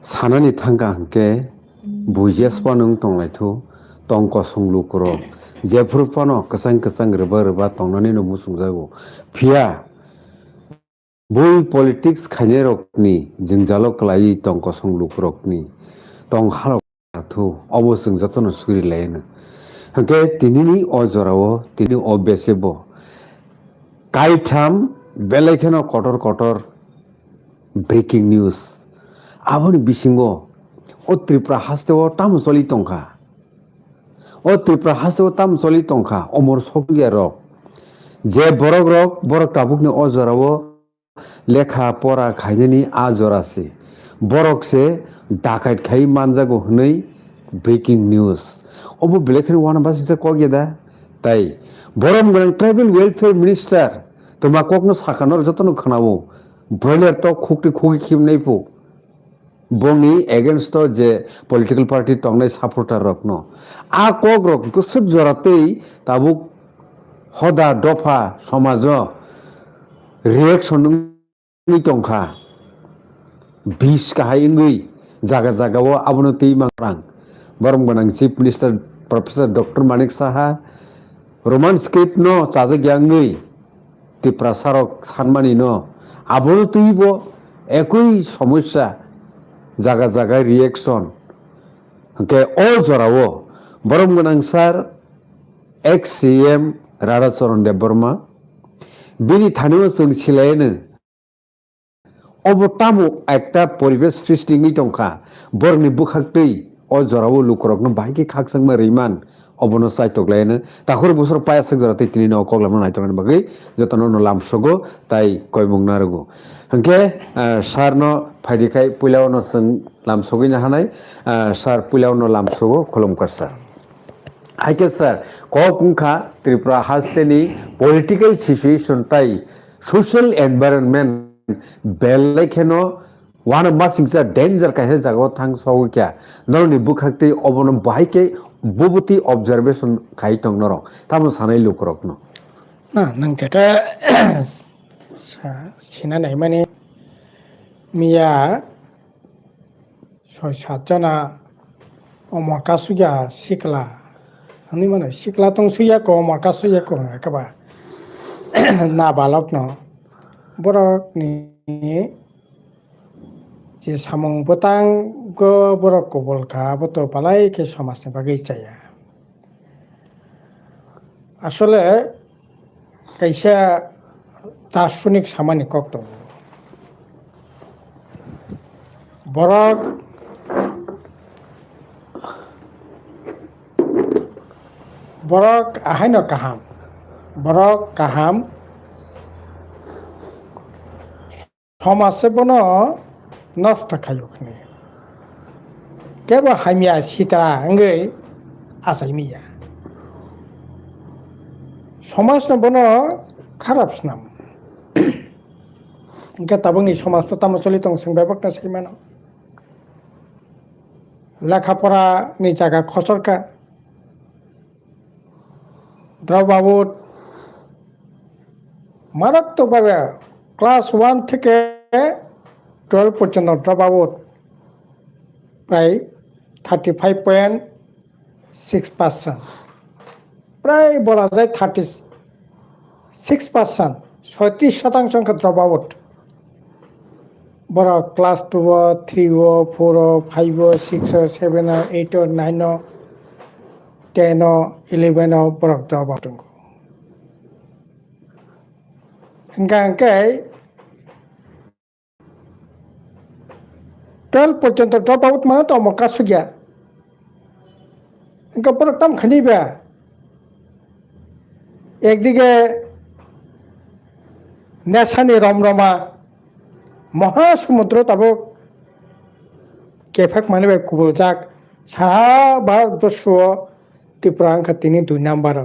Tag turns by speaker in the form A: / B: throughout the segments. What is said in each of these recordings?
A: Sanani thangka hangke bujes panung tonglaitu tongko songlu korok jefur pano kesang reba tongnani no musungjago phia boi politics khaine rokni jingjalo klai tongko songlu korokni tong halok thu obosung jotono suri laina hangke tinini o jorao tini o besebo kaitam belekheno kotor breaking news aboni bisingo o Tripura hasteo tam soli tongka o Tripura hasteo tam soli tongka omor sokya rok je borok tabukni o jorao lekha pora khainani a jorase borok se dakait khai manjago hnei breaking news obo belekhani wana basisa kogeda tai borom gorang tribal welfare minister toma kokno sakanor jotono khanabo broiler to khogi khimnei po bongni against je political party tongnai supporter rokno a kok rok kusuk joratei tabuk hoda dofa samajo reaction ni tongkha bis kahai ngui jaga abono tei mangrang borom gonang chief minister professor dr manik saha roman script no chaja gyangui Tripura sarok sanmani no abono teibo ekoi সমস্যা jaga reaction hangke o jorao borom gonang sar ex CM Radhacharan Debbarma bini thanio chung silaine obo tamo ekta poribesh srishti ngi tongkha borni bukhaktei o jorao lukorokno baiki khaksangma reiman obono saitoklaine takhor bosor paya sagjorate tini no koglamno naitongani bagai jotono no lamsogo tai koimung narugo hangke sarno phaidikai puilao sing lamsogina hanai sar puilao lamsogo khulumkar sar haike sir kokungkha Tripura hasteni political situation tai social environment belekheno one masingsa danger kahe jago thang sogo kya norni bukhakte obono baike bubuti observation khai tongnoro tamo sanai lukrokno
B: na nang jeta sina nai mane miya soi satjana omor kasuya sikla ani mane sikla tong suya ko omor kasuya ko ekaba na balokno borok ni je samung botang go borok ko bolka boto palai ke samasne bagai chaya আসলে kaisa দার্শনিক সামানিক বক্তব্য বরক আহাইন কাহাম সমাজে বন নষ্ট খাইখনি কেব হাইমিয়া সিতারা আঙ্গৈ আসাইমিয়া সমাজ না বন খারাপ নাম ఇంకా তাবংনি সমাজ তো তাম চলি তং সেং ব্যাপক না সেইমানো লেখাপড়া নি জায়গা খসরকা দ্রবাবু মারাত্মকভাবে ক্লাস 1 থেকে 12 পর্যন্ত দ্রবাবু প্রায় 35.6% প্রায় বলা যায় 36% 36% দ্রবাউট বড় ক্লাস 2 3 4 5 6 7 8 9 10 11 বড় দ্রবাউট হ্যাঙ্গাঙ্কাই 12 পর্যন্ত দ্রবাউট মানে তো আমার কাছে গিয়া হ্যাঙ্গা বড় টাম খানিবা একদিকে নেশানি রমরমা মহাসমুদ্র তাবক কেফাক মানে কুবলজাক সারা ভারতবর্ষ ত্রিপুরা আঙ্কা তিনি 2 নাম্বার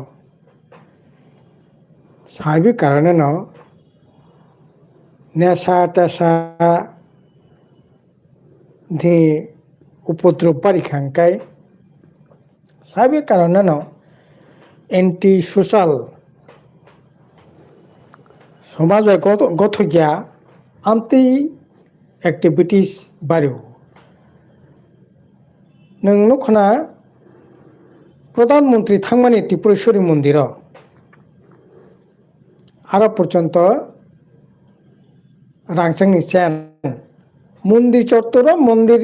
B: স্বাভাবিক কারণে ন নেশা টেশা যে উপদ্রব বাড়ি খাঙ্কায় স্বাভাবিক কারণে ন এন্টি সোশ্যাল সমাজ গত গিয়া আন্টি অ্যাক্টিভিটিস বাড়িও नों खना प्रधानमंत्री थांमानि त्रिपुरेश्वरी मंदिर आरो पर्यन्त रांचंनि सेन मंदिर चत्तर मंदिर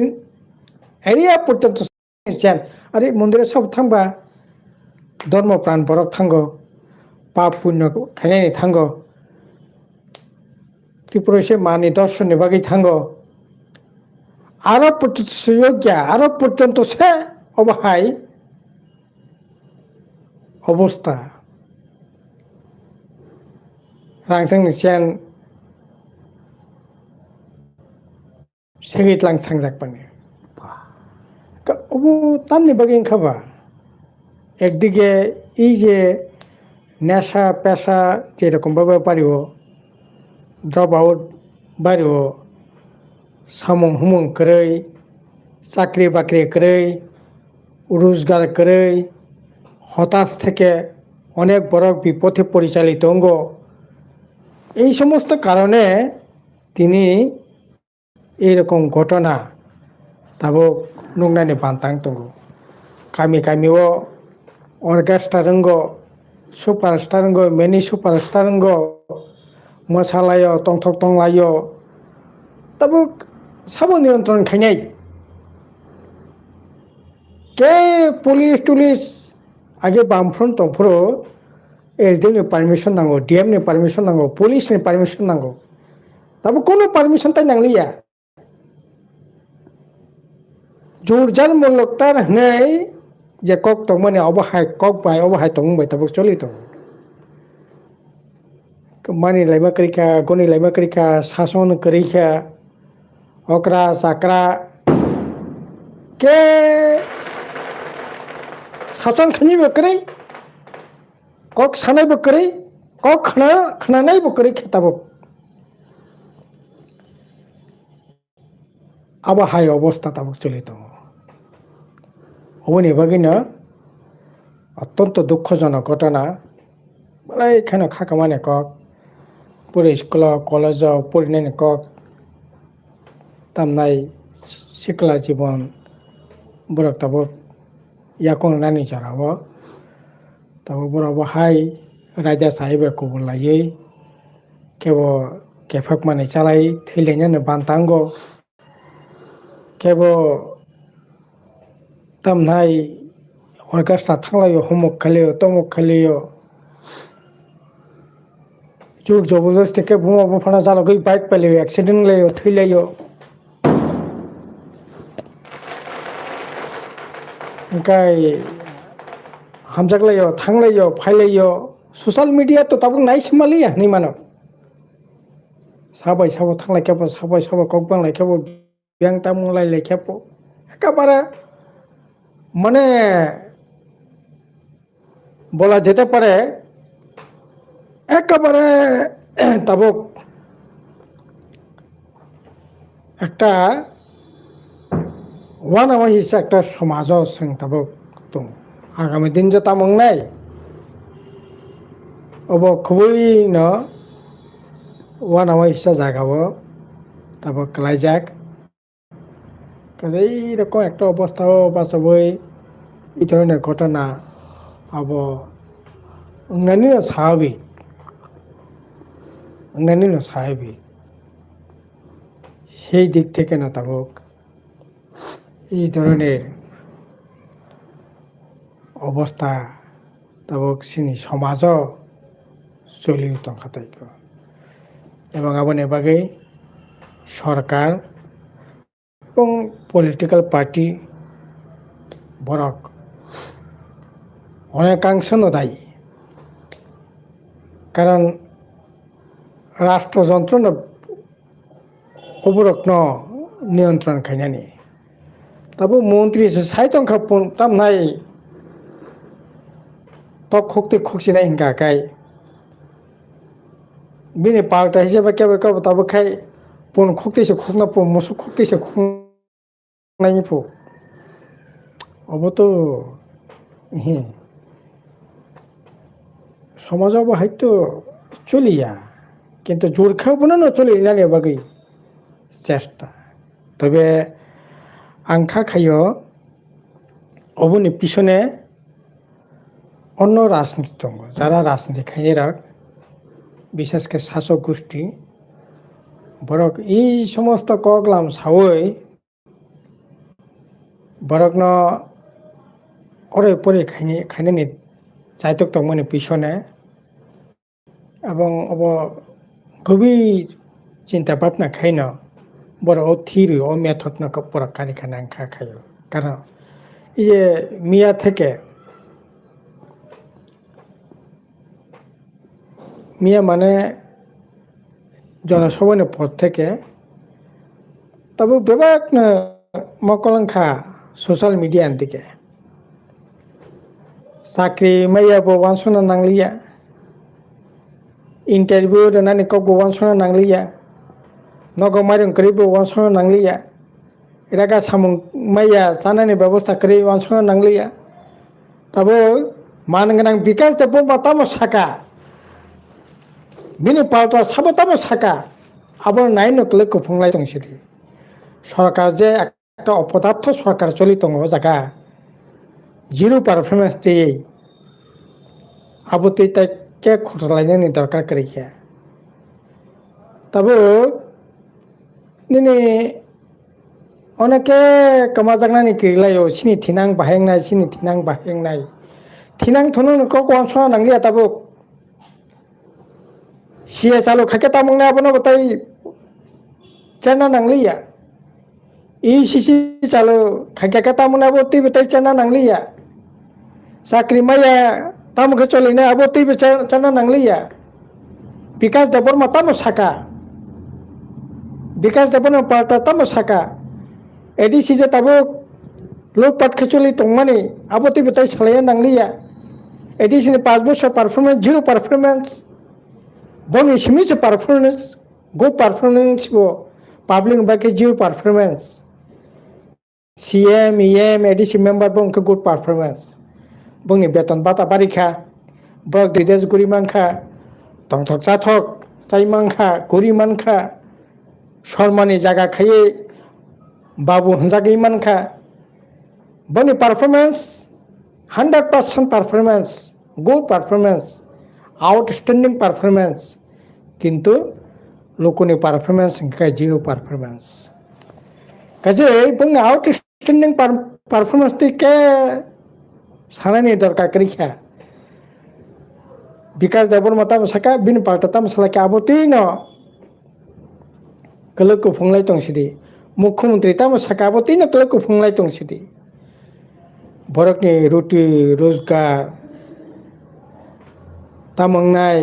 B: एरिया पर्यन्त सेन आरे मंदिर सब थांबा धर्म प्राण बरक थांगो पाप पुण्य खायनायनि थांगो त्रिपुरेश्वर मानि दर्शननि बागै थांगो आरो पर्यन्त योग्य आरो पर्यन्त से अबहाय अबस्था रांचंनि सेन सेगितलां सांजाकपानि अबो तामनि बागै खाबा একদিকে এই যে নেশা পেশা যেরকমভাবে পারিব ড্রপ আউট বাড়িব সামং হুমং কरै চাকরি বাকরি কरै রোজগার কरै হতাশ থেকে অনেক বড় বিপথে পরিচালিত অঙ্গ এই সমস্ত কারণে তিনি এইরকম ঘটনা তাবো নুংনানি বান্তাং দङ गामि गामियाव अर्केस्ट्रा रोंगौ सुपारस्टार रोंगौ मेनि सुपारस्टार रोंगौ मोसालायो टंथक टंलायो तबो साबो नियंत्रण खायनाय के पुलिस टुलिस आगे बामफ्रन टंफोरो एसडीएम नि पारमिशन नांगौ डीएम नि पारमिशन नांगौ पुलिस नि पारमिशन नांगौ तबो कोनो पारमिशन ताय नांलिया जुरजार मुलुगतार हनै जे कक तो माने अबहाय कक बाय अबहाय तो मुंबई तब चली तो मानी लाइमा करिका गनी लाइमा करिका शासन करिका ओकरा साकरा के शासन खनि बकरै कक सानाय बकरै कक खनानाय बकरै खिताब अबहाय अवस्था तब चली तो অবনি বাগিনা অত্যন্ত দুঃখজনক ঘটনা বলে এখানে খাকামানে কক পুরো স্কুল কলেজ পড়িনাই কক তামনাই শিকলা জীবন বরক তাবো ইয়াকং নানি চারাব তাবো বরব হাই রাজা সাহেবে কবুল লাयै কেব কেফাক মানে চালাই থैलायनो बान्तांगो केब तमनाय अर्केस्ट्रा थांलायो हमक खालियो तमक खालियो जुर जबरदस्ती के बुमा बुफाना जालगै बाइक पालियो एक्सिडेंट लायो थैलायो ओंखाय हामजागलायो थांलायो फायलायो ससियेल मीडिया तो ताबो नायसोमालिया नै मानो साबाय साबो थांलाय खेबो साबाय साबो ककबांलाय खेबो ब्यां तामुंलाय खेबो एकेबारे মানে বলা যেতে পারে একেবারে তাবক একটা ওয়ানামা হিসা একটা সমাজ जों তাবক दं আগামী দিন যে তামংনাই অব খুবইনো ওয়ানামা হিসা জায়গাবো তাবক লাইজাক এইরকম একটা অবস্থাও বাঁচাবই এই ধরনের ঘটনা আব অন্যান্য স্বাভাবিক সেই দিক থেকে না তাবক এই ধরনের অবস্থা তাবক সিনি সমাজও চলিও তংখাতাইক এবং আবার এবারে সরকার এবং পলিটিক্যাল পার্টি বরক অনেকাংশ দায়ী কারণ রাষ্ট্রযন্ত্র অবরক নিয়ন্ত্রণ খাইনানি তাবো মন্ত্রী সাইতংখা তাম নাই তক খক্তি খকসিনাই হিংকাকাই বিনি পাল্টা হিসাবে কেবে কেবে তাবো খাই পন খক্তিসে খকনা পন মসু খক্তিসে খকনাই ফো অব তো সমাজ অবহাইত চলিয়া কিন্তু জোর খাবো না চলি না বাকি চেষ্টা তবে आं खाखायो অবনি পিছনে অন্য রাজনীতি দङ যারা রাজনীতি খাইনি বিশেষ করে শাসক গোষ্ঠী বরক এই সমস্ত কগলাম সাওই বরক ন অরে পরে খাইনি চাইতক দংমনি পিছনে এবং অব গভীর চিন্তা ভাবনা খাইন বড় ও থিরু ও মেথড না পড়া কারি খানা খাইও কারণ এই যে মিয়া থেকে মিয়া মানে জনসভার পদ থেকে তবে বেবাক মকলংখা সোশ্যাল মিডিয়ার দিকে চাকরি মাইয়াবো ওয়ানসना नांलिया इन्टारभिउ होनानै गावखौ वानसना नांलिया नगौ माइरं करिबो वानसना नांलिया इरागा सामुं माइया जानायनि बेबस्था करि वानसना नांलिया तबो मानगोनां बिकास देबो बातामो साका बिनि पाल्टा साबतामो साका आबर नाइनो लोगो फंलाय दंसिदि सरकार जे একটা অপদার্থ সরকার চলিত জায়গা জিরো পারফরমেন্স দিয়ে আবতি তাই কে খরচলাইনাयनि দরকার করিয়া তবে নিনি অনেকে কমাজাগনানি কিলাयो सिनि थिनां बाहेंनाय थिनां थनो को कोनसना नांलिया तबो सीएस आलो खाके तामंना बनो बताई चना नांलिया इसीसी चालो खाके तामंना बोती बताई चना नांलिया साख्रि माया तामुखे चलिने aboती चना नांलिया विकास देबर मातामो साका विकास देबर पार्टा तामो साका एडीसी जे तबो लोक पाट खचली तंगमानि aboती बताई चलाया नांलिया एडीसी ने 5 बছর परफॉर्मेंस जीरो परफॉर्मेंस बनि सिमिस परफॉर्मेंस गो परफॉर्मेंस वो पब्लिक बाकी zero performance CM EM ADC member बंक गुड परफॉर्मेंस बंनि बेतन बाता बारिखा बक दिदेस गुरि मानखा तंथक जाथक साइ मानखा गुरि मानखा शर्मानि जागा खाये बाबू हंजागै मानखा बनि performance 100% performance good performance outstanding performance किंतु लोकोनि परफॉर्मेंस का जीरो परफॉर्मेंस काजे बंनि आउटस्टैंडिंग परफॉर्मेंस के सानानि दरकार करिखा विकास देबर माता मसाका बिन पार्टा मसालाके आबोती न कलको फंगलाय तंसिदि मुख्यमंत्री मसाका आबोती न कलको फंगलाय तंसिदि बरकनि रोटी रोजगार तामंनाय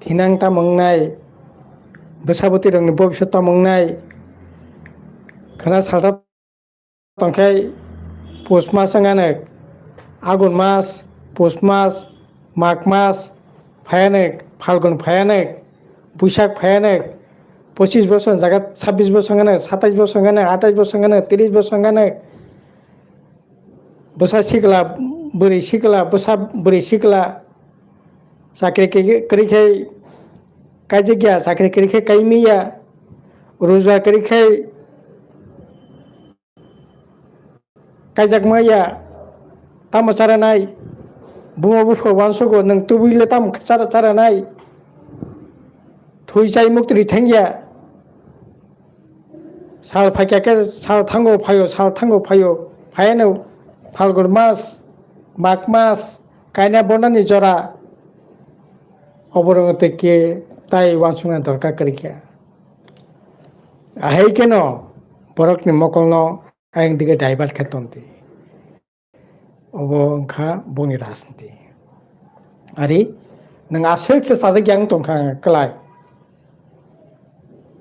B: थिनां तामंनाय बैसाबोती रंनि भबिष्यत तामंनाय खाना सालता तंखाय पुष मास संगाने आगुन मास पुष मास माघ मास फायानेक फाल्गुन फायानेक बैसाग फायानेक 25 বছর জায়গা 26 বছর গানে 27 বছর গানে 28 বছর গানে 30 বছর গানে बसा सिकला बोरै सिकला बसा बोरै सिकला साख्रि करिखै काजे गया साख्रि करिखै काइमिया रोजगार करिखै काइजाकमाया ताम सारानाय बुमा बुफो वानसगो नों तुबिले ताम सारानाय थुइसाय मुक्ति थेंगिया साल फाइकाके साल थांगो फायो फायानो फाल्गुन मास माघ मास कायना बनानि जरा अबरंगते के ताई वानसुना दरकार करिखा आहै केन बरकनि मकलनो आयं दिगे डाइभार्ट खेतन्ति अबंखा बनि राजनीति आरि नों आसैक्से साजे ग्यां तंखा कलाय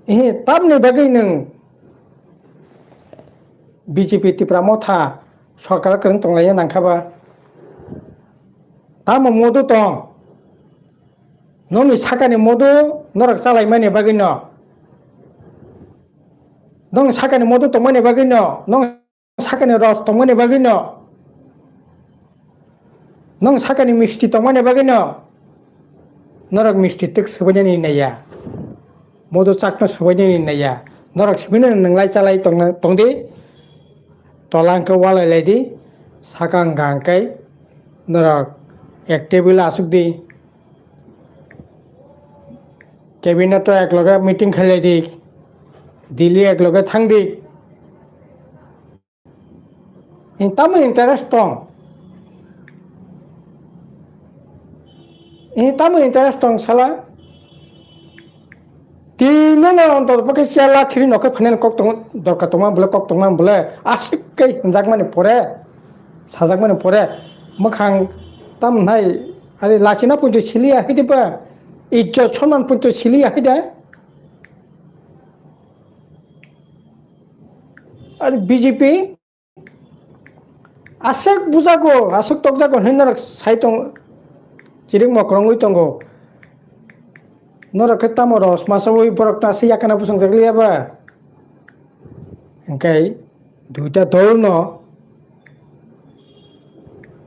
B: ए तामनि बागै नों बीजेपी तिप्रा मथा सरकार करें तंलाया नांखाबा ताम मदु दं नोंनि साकानि मदु नरक चालायमानि बागै न नों साकानि मदु तंमानि बागै न नों साकानि रस तंमानि बागै न नों साकानि मिष्टि तंमानि बागै न नरक मिष्टि तक सबायनानि नाया मदु चाकनो सबायनानि नाया नरक सिबिनो नोंलाय चालाय तंदे tolang ke walai lady sakang gangkai norak ek table asuk di cabinet to ek loge meeting khalai di Delhi ek loge thang di in tamu interest tong sala tino na onto pakai siala thiri nokai final kok tong dorka tongman bole kok tongman bole asik kai jak mane pore sajak mane pore makhang tam nai are lachina punju silia hidipa ijjo choman punju silia hida are BJP asik bujago asuk tokjago hinnarak saitong ciring mokrongui tonggo nora ketamo ros masawui borok nasi yakana pusang jagli apa engkai duita dol no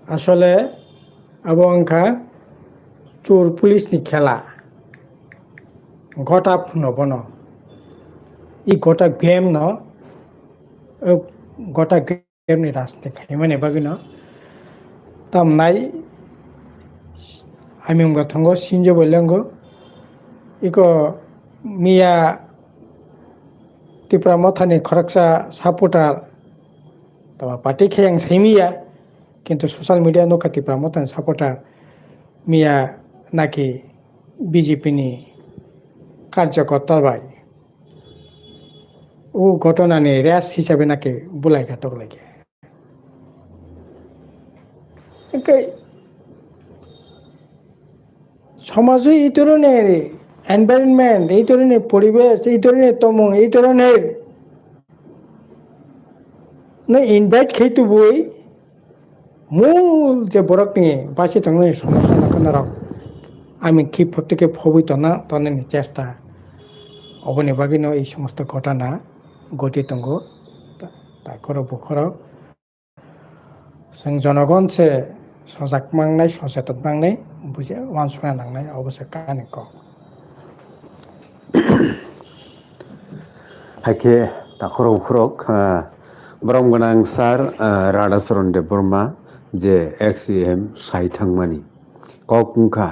B: asole abo angka chor police ni khela gota no bono I gota game no gota game ni raste khai mane bagino tam nai ami mga thango sinjo bolengo iko miya tipra mothani kharaksa supporter tawa party khayang saimiya kintu social media no tipra mothan supporter miya naki BJP ni কার্যকর্তা ভাই ও ঘটনা নিয়ে rash হিসাবে নাকি বুলাই ঘাতক লাগে সমাজে এই ধরনের এনভায়রনমেন্ট এই ধরনের পরিবেশ এই ধরনের তমং এই ধরনের না ইনভাইট খেতে বই মূল যে বরক নিয়ে বাঁচে থাকলে সমস্যা না কেন আমি কি প্রত্যেকে ভবিত না তনের চেষ্টা অবনি বাগিন এই সমস্ত ঘটনা ঘটিত তা করো বখরো जों জনগণ সে সজাগ মাংনাই সচেতন মাংনাই বুঝে ওয়ানসুনা নাংনাই অবশ্যই কানে ক
A: হাইকে তাখরো খরক বরং গোনাং সার রাধাচরণ দেববর্মা যে XCM সাইথাংমানি ককুংখা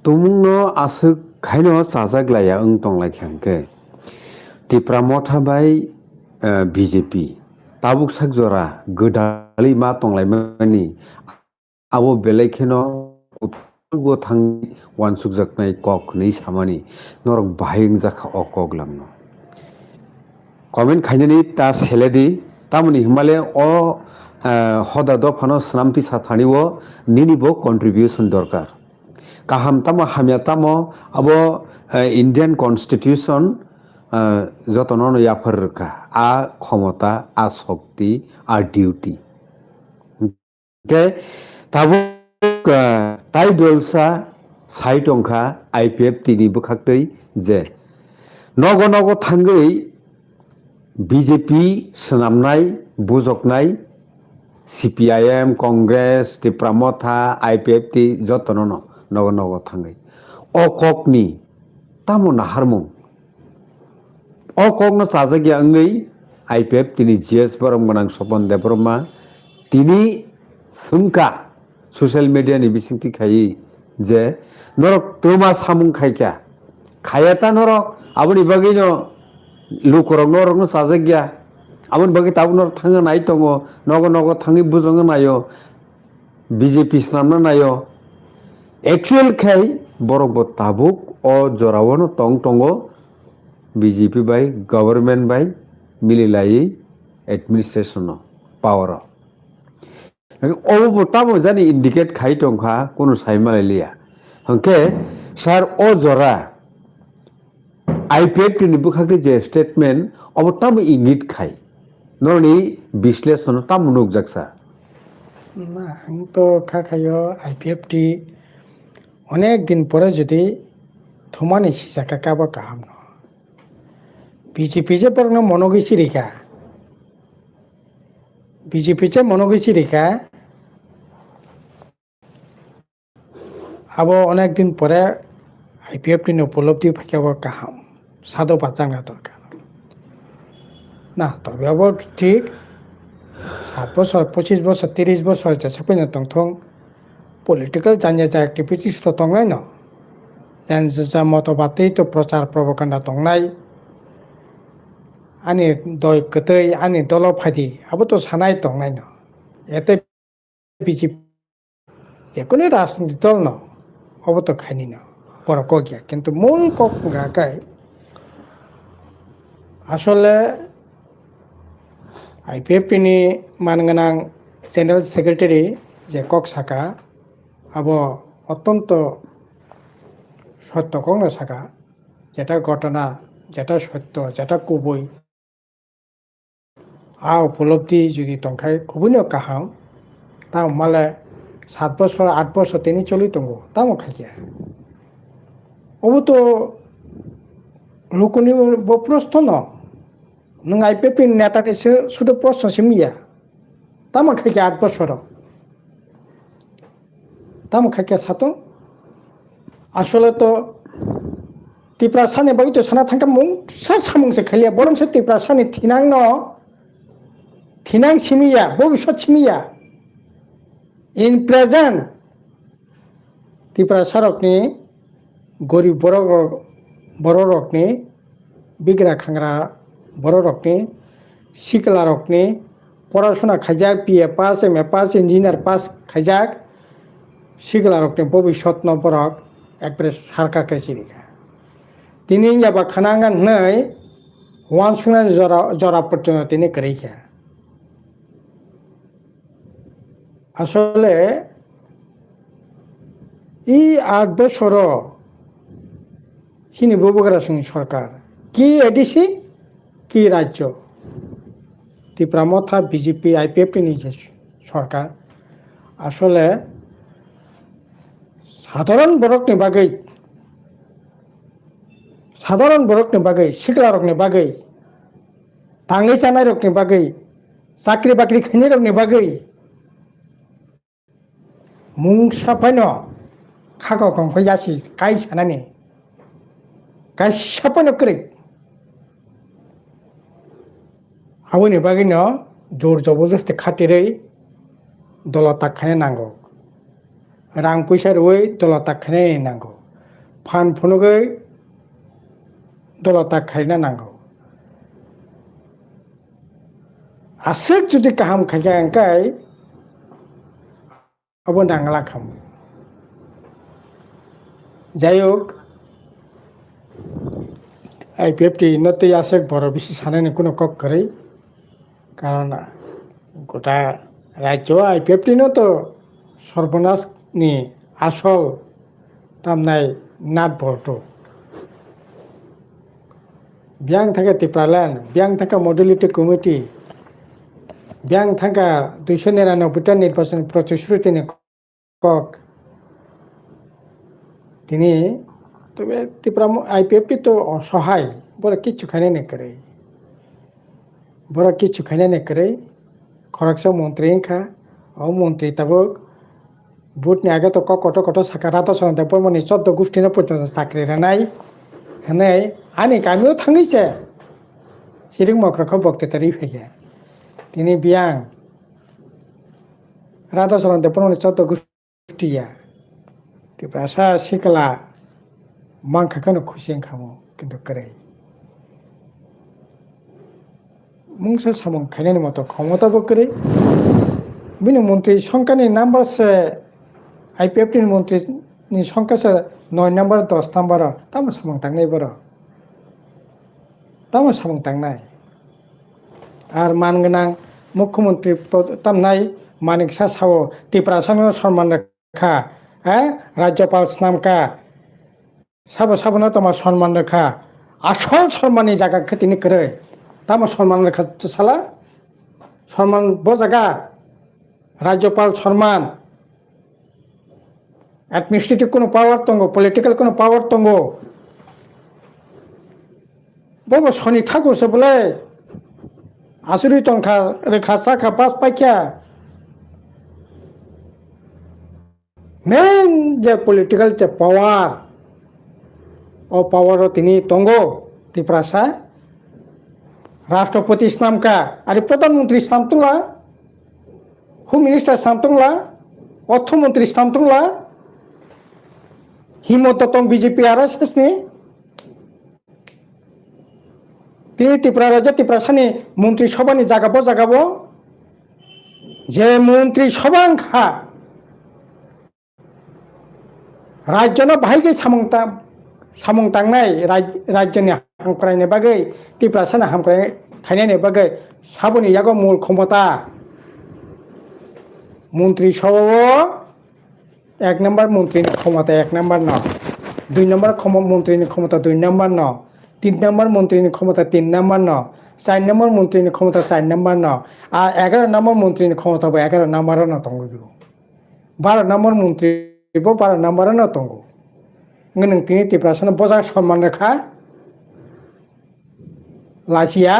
A: तुमुंनो आसुक खायनो साजाग्लाया तंलाय खांके तिप्रामो थाबाय BJP ताबुक साकजरा गोदालि मा तंलायमानि आबो बेलेखेनो उतगो थां वानसुक जाकनाय कक नै सामानि नरक बाहायं जाखा अकगलामनो कमेन्ट खायनानि ता सेलेदि तामुनि हिमालय अ हदा दफानो सनामति साथानिवो निनिबो कन्ट्रिबिउसन दरकार kaham tamo hamya tamo abo Indian Constitution jotono yapar ka a khomota a shakti a duty ke tabo tai dolsa sai tongkha IPF tini bukhaktei je nogo nogo thangei BJP snamnai bujoknai CPIM Congress ti pramotha IPF ti jotono नगो नगो थांगै a ककनि तामो नाहारमुं a ककनो साजागिया अंगै IPF तिनि GS बरम गोनां सपन देबरमा तिनि सुंका social media नि बिसिंति खायि जे नरक तोमा सामुं खायका खायाता नरक आबनि बागिनो लुकरक नरक साजागिया आबनि बागि ताबनो थांगा नाय दङो नगो नगो थाङि बुजोङो नायो BJP स्नामना नायो Actual kai borok bo tabuk o jorawano tong tongo BJP by government by mililai administration power o bo tamo jani indicate khai tongkha kono saimaliya hanke sar o jora IPF ni bukhakri je statement o tamo ingit khai noni বিশ্লেষণ tamo nuk jaksa
B: না আমি তো খাখায়ো IPF টি অনেক দিন পরে যদি থমানি সিসাকা কাবা কাহাম ন BJP যে পরনো মনোগেছি রেখা BJP যে মনোগেছি রেখা আবো অনেক দিন পরে IPF টি উপলব্ধি ফাঁকাবো কাহাম সাধো বাচ্চাঙ্গা দরকার না তবে আবার ঠিক 7 বছর 25 বছর 30 বছর যেসাफैनो tongthong political janja activities to tongnai no janja motobati to prochar propaganda tongnai ani doi kotoi ani dolo phadi abo to sanai tongnai no ete BJP যেকোনো রাজনৈতিক দল ন abo to khaini no বড় কগিয়া কিন্তু মূল কক গাকাই আসলে IPFP ni মানগানাং general secretary যে cock সাকা আবো অত্যন্ত সত্য কংগ্রেস সাকা যেটা ঘটনা যেটা সত্য যেটা কুবই উপলব্ধি যদি তংখাই খুবইনো কাহাম তা মালে 7 বছর 8 বছর তিনি চলি তঙ্গো তামো খাইয়া অবু তো লোকনি প্রশ্ন ন নং IPFP নেতাকে শুধু প্রশ্ন সিমিয়া তামো খাইয়া 8 বছর তামো খাইয়া সাতো আসলে তো ত্রিপুরা সানে বাকি তো সানা থাকা মুং সামংসে খাইয়া বরং সে ত্রিপুরা সানে থিনাং ন থিনাং সিমিয়া ভবিষ্যৎ সিমিয়া ইন প্রেজেন্ট ত্রিপুরা সারকনি গরিব বড় রকনি বিগ্রা খাংরা বড় রকনি শিকলা রকনি পড়াশোনা খাইজাক BA pass MA pass engineer pass খাইজাক শিকলা রকনি ভবিষ্যৎ নবরক একবারে সরকারকে চিরিখা তিনি যাবা খানাঙ্গান নাই ওয়ান সুনান জরা পর্যন্ত তিনি করেইখা আসলে এই 8 বছর চিনি ববগরা সিং সরকার কি এডিসি কি রাজ্য ত্রিপুরা মথা BJP IPFP নিজে সরকার আসলে সাধারণ বরকনি বাগৈ শিকলা রকনি বাগৈ তাঙ্গি চানাই রকনি বাগৈ চাকরি বাকরি খাইনি রকনি বাগৈ মুং সাফাইনো খাগাও গংফাই যাসি কাই সানানি কাই সাফাইনো করি আবুনি বাগৈনো জোর জবরদস্তি খাতিरै দলতা খাইनो नांगौ रां पैसा रुई दलता खाइनो नांगौ फान फुनुगै दलता खाइनो नांगौ आसक जुदि गाहाम खाइया अंकाय अब नांगला खाम যাই হোক IPFP নতে আসক বড় বেশি সানানি কোনো কক করে কারণ গোটা রাজ্য IPFP ন তো সর্বনাশ নি আসল তামনাই নাট বলতো বিয়াং থাকা ত্রিপুরাল্যান্ড বিয়াং থাকা মডেলিটি কমিটি বিয়াং থাকা 299টা নির্বাচন প্রতিশ্রুতি কক তিনি তবে ত্রিপুরা IPFP তো অসহায় বড় কিচ্ছু খাইনে নে করে বড় কিচ্ছু খাইনে নে করে খরকসা মন্ত্রী খা ও মন্ত্রী তাবক বুটনি আগে তো কত সাকা রাত সনতে পরমনি 14 গোষ্ঠীনো পর্যন্ত চাকরি রানাই হনে আনি গামিও থাঙ্গিছে সিরিং মক্রখ বক্তৃতারি ফেগে তিনি বিয়াং রাত সনতে পরমনি 14 গোষ্ঠীয়া ত্রিপুরা শিকলা মাংখাখানো খুশিং খামো কিন্তু করে মুংসা সামং খাইনানি মতো ক্ষমতাবো করে বিনি মন্ত্রী সংখ্যানি নাম্বার সে IPFP মন্ত্রী ni সংখ্যা সে 9 নাম্বার 10 নাম্বার তামো সামং তাংনাই বড় তামো সামং তাংনাই আর মানগনাং মুখ্যমন্ত্রী তামনাই মানিক সাসাও ত্রিপুরা সানো সম্মান রেখা রাজ্যপাল স্নামকা সাবনা তোমার সম্মান রেখা আসল সম্মানী জায়গা তিনি করে তামো সম্মান রেখা সালা সম্মান বজাগা রাজ্যপাল সম্মান অ্যাডমিনিস্ট্রেটিভ কোনো পাওয়ার তঙ্গ পলিটিক্যাল কোনো পাওয়ার তঙ্গ বব শনি ঠাকুরসে বলে আসুরি টংখা রেখা চাখা পাস পাইখা মেন যে পলিটিক্যাল যে পাওয়ার ও পাওয়ারও তিনি তঙ্গ ত্রিপুরা রাষ্ট্রপতি ইসলামকা আর প্রধানমন্ত্রী ইসলাম তোলা হোম মিনিস্টার সামতংলা অর্থমন্ত্রী সামতংলা হিমন্ত তং বিজেপি RSS ni তিনি ত্রিপুরা রাজ্য ত্রিপুরা সানি মন্ত্রী সভানি জাগাবো যে মন্ত্রী সভাংখা রাজ্যनो बाहायगे सामं तांनाय राज्यनि हांख्रायनाय बागै त्रिपुरा साना हांख्रायनाय बागै साबनि यागो मूल क्षमता मंत्री सभाओ 1 नम्बर मंत्रीनि क्षमता 1 नम्बर न 2 नम्बर मंत्रीनि क्षमता 2 नम्बर न 3 नम्बर मंत्रीनि क्षमता 3 नम्बर न 4 नम्बर मंत्रीनि क्षमता 4 नम्बर न आ 11 नम्बर मंत्रीनि क्षमता 11 नम्बर न दंगो 12 नम्बर मंत्री 12 नम्बर न दंगो नों तिनि त्रिपुरा साना बजा सन्मान रेखा लाजिया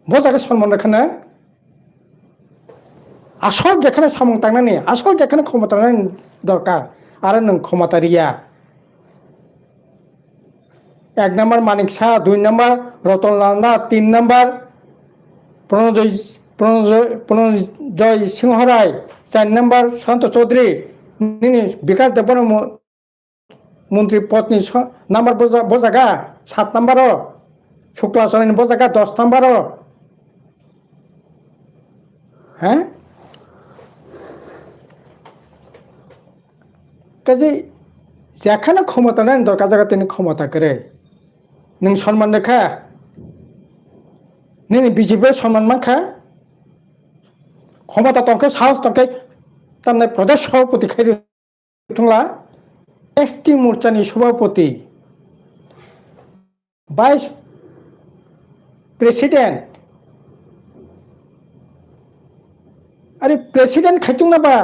B: बजाके सन्मान रेखानो आसल जेखाने सामं तांनानै आसल जेखाने क्षमता दरकार आरो नों क्षमता रिया 1 नम्बर मानिक शाह 2 नम्बर रतन लाल नाथ 3 नम्बर प्रणजय सिंह राय 4 नम्बर सुशांत चौधरी विकास देवबर्मा मंत्री पदनि नम्बर बजागा 7 नम्बर शुक्ला चरणी बजागा 10 नम्बर हाँ কাজে যেখানে ক্ষমতা নেন দরকার জায়গা তিনি ক্ষমতা করে নों সম্মান রেখা नों বিজেপি সম্মান মাখা ক্ষমতা তংকে সাহস তংকে তামনে প্রদেশ সভাপতি খাই थंला एसटी मोर्चानि सभापति भाइस प्रेसिडेंट अरे प्रेसिडेंट खाइतुंनाबा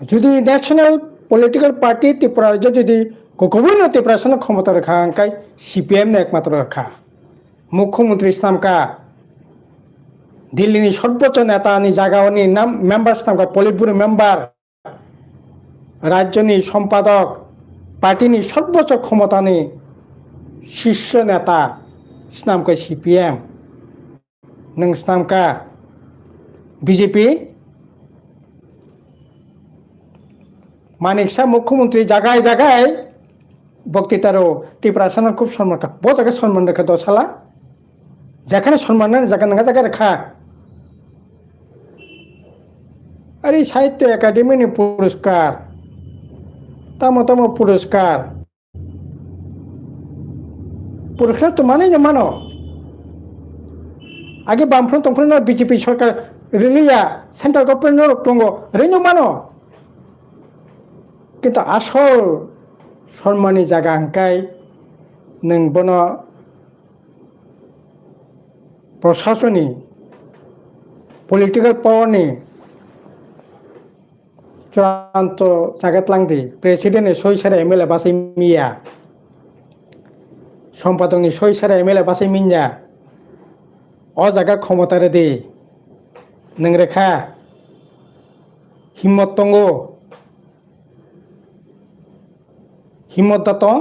B: जुदि नेशनल पलिटिकल पार्टी त्रिपुरा जुदि गुबुन त्रिपुरा साना क्षमता रेखा अंकाय CPM ने एकमात्र रेखा मुख्यमंत्री नामका दिल्ली सर्वोच्च नेता जागानि नाम मेम्बार्स नामका पलिट ब्यूरो मेम्बार राज्यनि सम्पादक पार्टी सर्वोच्च क्षमतानि शीर्ष नेता नामका CPM नों नामका BJP मानिक शाह मुख्यमंत्री जागाय बक्तृतारो त्रिपुरा साना खूब सम्मान का बहुत जगह सम्मान रेखा दसाला जेखाने सम्मान जगह नंगा जगह रेखा अरे साहित्य एकाडेमी पुरस्कार तमो पुरस्कार तो माने न मानो आगे बामफ्रों तंफ्रों BJP सरकार रिलिया सेंट्रल गवर्नमेंट दंगो रेनो मानो किंतु आसल सम्मानी जागा अंकाय नों बनो प्रशासनी पलिटिकल पावरनि चूड़ान्त जागातलांदि प्रेसिडेंट सय सारा MLA बासाय मिया सम्पादकनि सय सारा MLA बासाय मिया अ जागा क्षमता रेदि नों रेखा हिम्मत दंगो हिम्मत दातं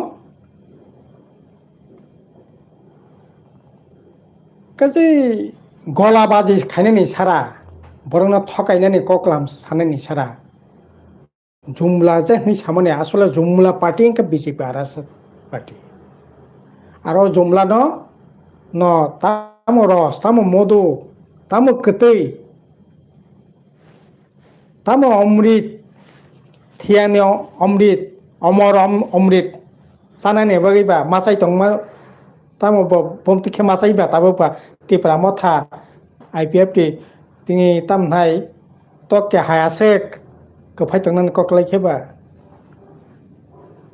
B: काजै गलाबाजी खायनायनि सारा बरंना थकायनायनि कक्लाम साननायनि सारा जुमला जे नि सामने आसले जुमला पार्टी के BJP RSS पार्टी आरो जुमला न तामो रस तामो मधु तामो कतै तामो अमृत थियानि अमृत अमर अमृत सानाने बगैबा मासाय तंमा तामो बमतिखे मासायबा ताबोबा त्रिपुरा मथा IPFT तिनि तामनाय तके हायासे गफाय तंनान कक्लायखेबा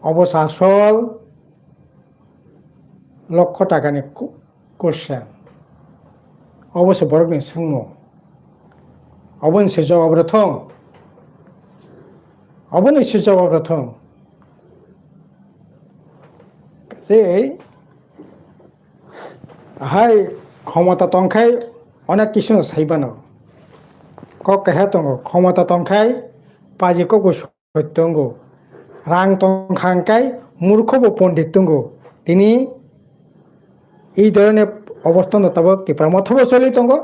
B: अबस आसल लक्ष टाकानि कोर्सा अबस बरगनि सोंमो अबनसे जवाब रथं अबनसे जवाब रथं जे हाय क्षमता तंखाय अनेक किसु साइबानो क कहे दंगो क्षमता तंखाय पाजिको सत्य दंगो रां तंखांखाय मूर्खबो पण्डित दंगो दिनै এই ধরনের অবস্থান তাবো त्रिपुरा मथबो चलि दंगो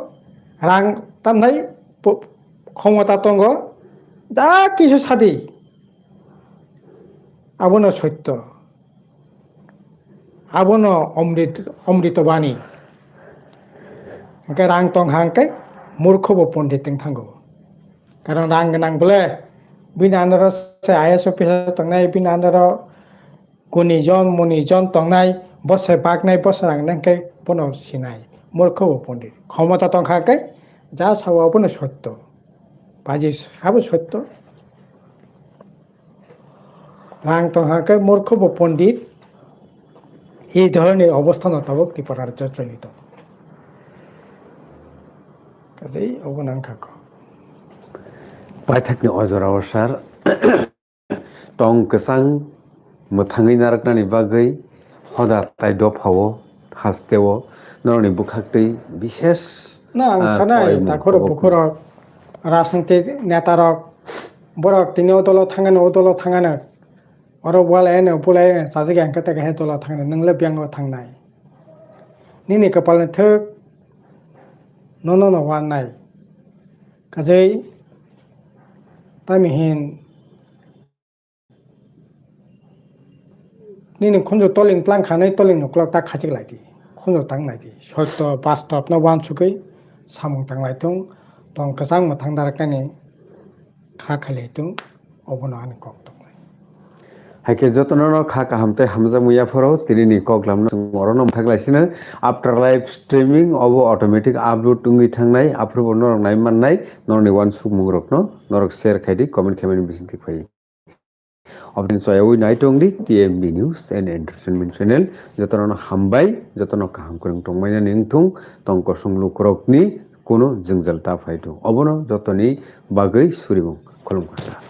B: রাং তামনাই ক্ষমতা দङ যা কিছু সাদি আবনো সত্য আবনো অমৃত বাণী ओंखाय रां दं हांखाय मूर्खबो पण्डितजों थांगौ कारण रां गोनां बोले बिनि आन्दाराव आइएस अफिसार दंनाय बिनि आन्दाराव गुनिजन मुनिजन दंनाय बसे बागनाय बसे रांनायखाय बनो सिनाय मूर्खबो पण्डित क्षमता दं हांखाय जा सावाबोनो सत्य बाजी साबो सत्य रां दं हांखाय मूर्खबो पण्डित এই ধরনের অবস্থান তাবক ত্রিপুরার চলিত কাজেই অবনাংখাক
A: Paithakni ojora osar tong kesang mothangui naraknani bagui hoda tai dophawo hasteo noroni bukhaktei bishesh
B: না আং সানাই তাখর বুখর রাজনীতিক নেতারক বরক তিনি দল থাঙানো अर वालायानो बुलाय सासे गांखा तक हे तोला थांनो नोंले ब्यांगो थांनाय निनि कपालनि थोक न वानाय काजै तामिहिन निनि खुंजो तलिं प्लां खानै तलिं नक्लक ता खाचिक लायदि खुंजो थांनाय दि सत्य बास्तव न वान सुकै सामुं थांनाय दं कसां मथां दारकानि खा खालितुं अबनो आनि कक
A: Haike jotono kha kahamte hamja muyaforo tinini koklamno moronom thaklaisino after live streaming obo automatic upload tungui thangnai approval norok nai mannai norni one sukmungrokno norok share khaidi comment khaimani bisinti phai obin soyawi naitongdi TMB News and Entertainment Channel jotono hambai jotono kaham kurung tongmaina ningthung tongko sunglukrokni kono jingjal ta phaito obono jotoni bagui suribung khulumkha